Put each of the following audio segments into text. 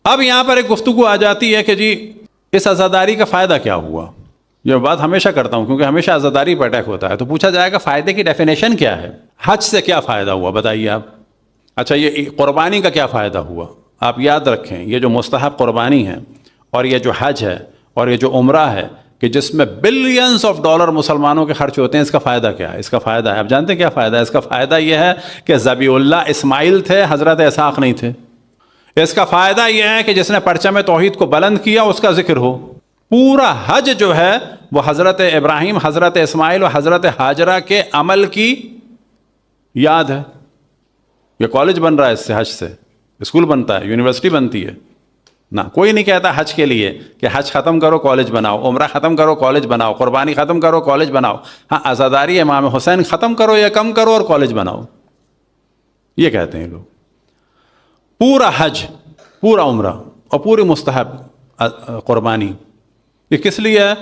اب یہاں پر ایک گفتگو آ جاتی ہے کہ جی اس عزاداری کا فائدہ کیا ہوا. یہ بات ہمیشہ کرتا ہوں کیونکہ ہمیشہ عزاداری پر اٹیک ہوتا ہے. تو پوچھا جائے گا فائدے کی ڈیفینیشن کیا ہے, حج سے کیا فائدہ ہوا بتائیے آپ. اچھا یہ قربانی کا کیا فائدہ ہوا. آپ یاد رکھیں یہ جو مستحب قربانی ہے اور یہ جو حج ہے اور یہ جو عمرہ ہے کہ جس میں بلینز آف ڈالر مسلمانوں کے خرچ ہوتے ہیں, اس کا فائدہ کیا ہے؟ اس کا فائدہ ہے, آپ جانتے ہیں کیا فائدہ ہے؟ اس کا فائدہ یہ ہے کہ ذبیح اللہ اسماعیل تھے, حضرت اسحاق نہیں تھے. اس کا فائدہ یہ ہے کہ جس نے پرچم توحید کو بلند کیا اس کا ذکر ہو. پورا حج جو ہے وہ حضرت ابراہیم, حضرت اسماعیل اور حضرت حاجرہ کے عمل کی یاد ہے. یہ کالج بن رہا ہے اس سے, حج سے اسکول بنتا ہے, یونیورسٹی بنتی ہے نا. کوئی نہیں کہتا حج کے لیے کہ حج ختم کرو کالج بناؤ, عمرہ ختم کرو کالج بناؤ, قربانی ختم کرو کالج بناؤ. ہاں عزاداری امام حسین ختم کرو یا کم کرو اور کالج بناؤ, یہ کہتے ہیں لوگ. پورا حج, پورا عمرہ اور پوری مستحب قربانی یہ کس لیے ہے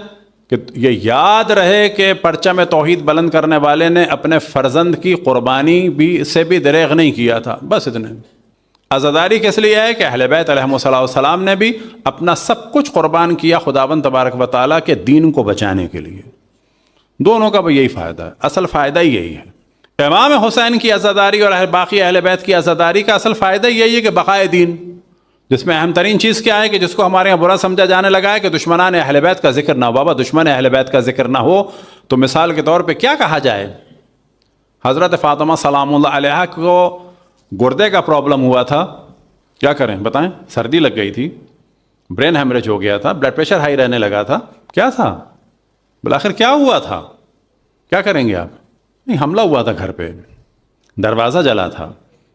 کہ یہ یاد رہے کہ پرچم توحید بلند کرنے والے نے اپنے فرزند کی قربانی بھی سے بھی دریغ نہیں کیا تھا, بس اتنے. عزاداری کس لیے ہے کہ اہل بیت علیہم السلام نے بھی اپنا سب کچھ قربان کیا خداوند تبارک و تعالیٰ کے دین کو بچانے کے لیے. دونوں کا بھی یہی فائدہ ہے, اصل فائدہ ہی یہی ہے. امام حسین کی عزاداری اور باقی اہل بیت کی عزاداری کا اصل فائدہ یہی ہے کہ بقائے دین, جس میں اہم ترین چیز کیا ہے کہ جس کو ہمارے یہاں برا سمجھا جانے لگا ہے کہ دشمنان اہل بیت کا ذکر نہ ہو. بابا دشمن اہل بیت کا ذکر نہ ہو تو مثال کے طور پہ کیا کہا جائے. حضرت فاطمہ سلام اللہ علیہا کو گردے کا پرابلم ہوا تھا, کیا کریں بتائیں, سردی لگ گئی تھی, برین ہیمریج ہو گیا تھا, بلڈ پریشر ہائی رہنے لگا تھا, کیا تھا بالآخر کیا ہوا تھا, کیا کریں گے آپ. نہیں, حملہ ہوا تھا گھر پہ, دروازہ جلا تھا,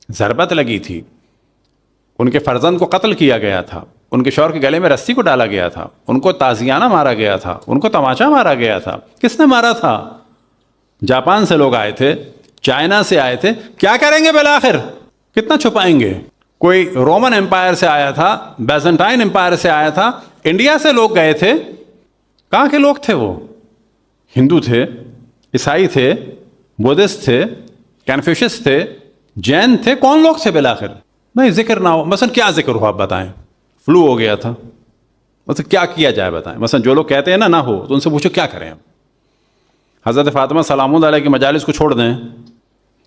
ضربت لگی تھی, ان کے فرزند کو قتل کیا گیا تھا, ان کے شوہر کے گلے میں رسی کو ڈالا گیا تھا, ان کو تازیانہ مارا گیا تھا, ان کو تماچا مارا گیا تھا. کس نے مارا تھا؟ جاپان سے لوگ آئے تھے, چائنا سے آئے تھے. کیا کریں گے بالآخر, کتنا چھپائیں گے. کوئی رومن امپائر سے آیا تھا, بیزنٹائن امپائر سے آیا تھا, انڈیا سے لوگ گئے تھے. کہاں کے لوگ تھے وہ؟ ہندو تھے, عیسائی تھے, بدھسٹ تھے, کنفیوشس تھے, جین تھے, کون لوگ تھے بالآخر؟ نہیں ذکر نہ ہو. مثلا کیا ذکر ہو آپ بتائیں. فلو ہو گیا تھا, مثلا کیا کیا جائے بتائیں. مثلا جو لوگ کہتے ہیں نا ہو تو ان سے پوچھو کیا کریں. حضرت فاطمہ سلام اللہ علیہ کی مجالس کو چھوڑ دیں.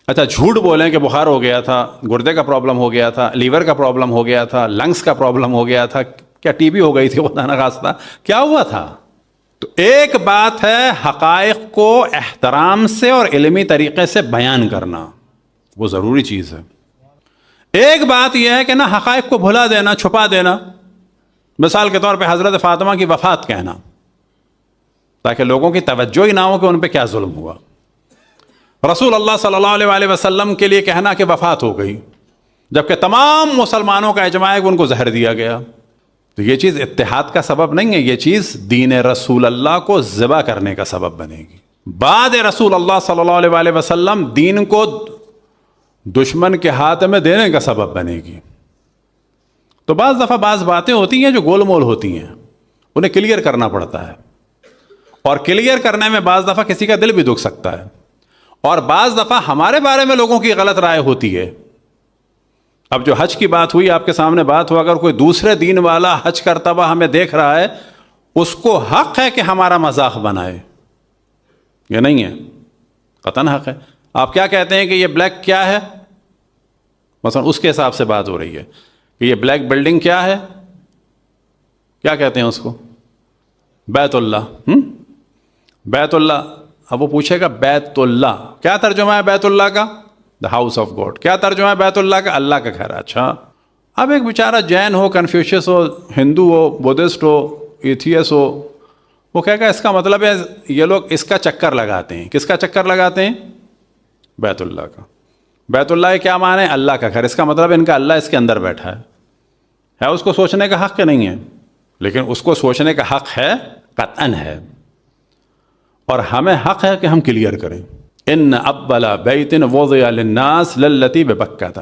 اچھا جھوٹ بولیں کہ بخار ہو گیا تھا, گردے کا پرابلم ہو گیا تھا, لیور کا پرابلم ہو گیا تھا, لنگس کا پرابلم ہو گیا تھا, کیا ٹی بی ہو گئی تھی خدا نخواستہ, کیا ہوا تھا. تو ایک بات ہے حقائق کو احترام سے اور علمی طریقے سے بیان کرنا, وہ ضروری چیز ہے. ایک بات یہ ہے کہ نا حقائق کو بھلا دینا, چھپا دینا. مثال کے طور پہ حضرت فاطمہ کی وفات کہنا تاکہ لوگوں کی توجہ ہی نہ ہو کہ ان پہ کیا ظلم ہوا. رسول اللہ صلی اللہ علیہ وآلہ وسلم کے لیے کہنا کہ وفات ہو گئی, جبکہ تمام مسلمانوں کا اجماع ہے کہ ان کو زہر دیا گیا. تو یہ چیز اتحاد کا سبب نہیں ہے, یہ چیز دین رسول اللہ کو ذبح کرنے کا سبب بنے گی. بعد رسول اللہ صلی اللہ علیہ وآلہ وسلم دین کو دشمن کے ہاتھ میں دینے کا سبب بنے گی. تو بعض دفعہ بعض باتیں ہوتی ہیں جو گول مول ہوتی ہیں, انہیں کلیئر کرنا پڑتا ہے, اور کلیئر کرنے میں بعض دفعہ کسی کا دل بھی دکھ سکتا ہے, اور بعض دفعہ ہمارے بارے میں لوگوں کی غلط رائے ہوتی ہے. اب جو حج کی بات ہوئی آپ کے سامنے بات ہو, اگر کوئی دوسرے دین والا حج کرتا ہوا ہمیں دیکھ رہا ہے, اس کو حق ہے کہ ہمارا مذاق بنائے, یہ نہیں ہے, قطعاً حق ہے. آپ کیا کہتے ہیں کہ یہ بلیک کیا ہے, مثلا اس کے حساب سے بات ہو رہی ہے کہ یہ بلیک بلڈنگ کیا ہے, کیا کہتے ہیں اس کو, بیت اللہ. بیت اللہ. اب وہ پوچھے گا بیت اللہ کیا ترجمہ ہے بیت اللہ کا؟ The house of God. کیا ترجمہ ہے بیت اللہ کا؟ اللہ کا گھر. اچھا, اب ایک بیچارہ جین ہو, کنفیوشس ہو, ہندو ہو, بدھسٹ ہو, ایتھیس ہو, وہ کہے گا اس کا مطلب ہے یہ لوگ اس کا چکر لگاتے ہیں. کس کا چکر لگاتے ہیں؟ بیت اللہ کا. بیت اللہ کیا معنی ہے؟ اللہ کا گھر. اس کا مطلب ان کا اللہ اس کے اندر بیٹھا ہے. اس کو سوچنے کا حق نہیں ہے, لیکن اس کو سوچنے کا حق ہے, قطعاً ہے, اور ہمیں حق ہے کہ ہم کلیئر کریں. ان اول بیت وضع للناس للتی ببکہ,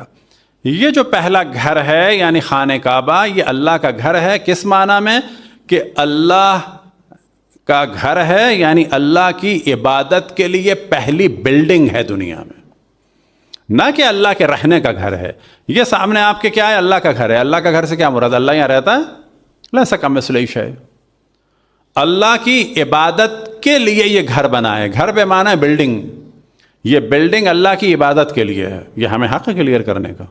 یہ جو پہلا گھر ہے یعنی خانہ کعبہ, یہ اللہ کا گھر ہے. کس معنی میں؟ کہ اللہ کا گھر ہے یعنی اللہ کی عبادت کے لیے پہلی بلڈنگ ہے دنیا میں. نہ کہ اللہ کے رہنے کا گھر ہے. یہ سامنے آپ کے کیا ہے؟ اللہ کا گھر ہے. اللہ کا گھر سے کیا مراد؟ اللہ یہاں رہتا ہے؟ لیس کمثلہ شیء. اللہ کی عبادت کے لیے یہ گھر بنا ہے. گھر بے معنی ہے بلڈنگ. یہ بلڈنگ اللہ کی عبادت کے لیے ہے. یہ ہمیں حق ہے کلیئر کرنے کا.